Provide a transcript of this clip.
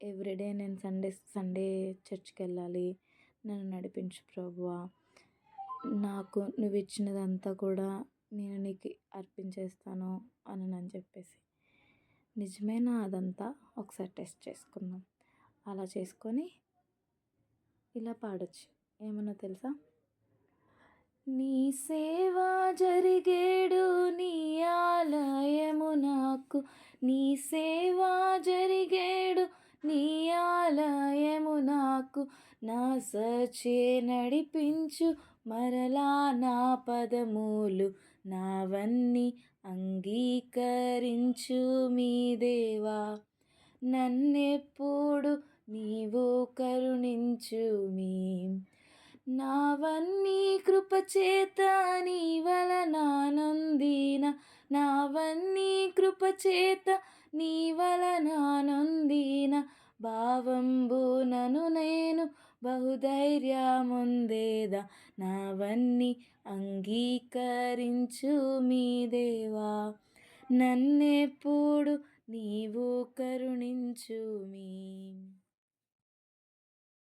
Everyday నేను Sunday Sunday చర్చ్‌కెళ్ళాలి. నన్ను నడిపించు ప్రభువా. నాకు నువ్విచ్చినదంతా కూడా నేను నీకు అర్పించేస్తాను అనని చెప్పేసి. నిజమేనా అదంతా? ఒకసారి టెస్ట్ చేసుకుందాం. అలా చేసుకొని ఇలా పాడొచ్చు. ఏమన్నా తెలుసా? నీ సేవ జరిగేడు నీ ఆలయము నాకు, నీ సేవ జరిగేడు నీ ఆలయము నాకు, నా సచే నడిపించు మరలా నా పదములు, నావన్నీ అంగీకరించు మీ దేవా. నన్నెప్పుడు నీవు కరుణించు మీ, నావన్నీ కృపచేత నీ వలన నావన్నీ కృపచేత నీ వలన భావంబునను నేను బహుధైర్యముందేదా, నావన్నీ అంగీకరించు మీ దేవా. నన్నెప్పుడు నీవు కరుణించు మీ.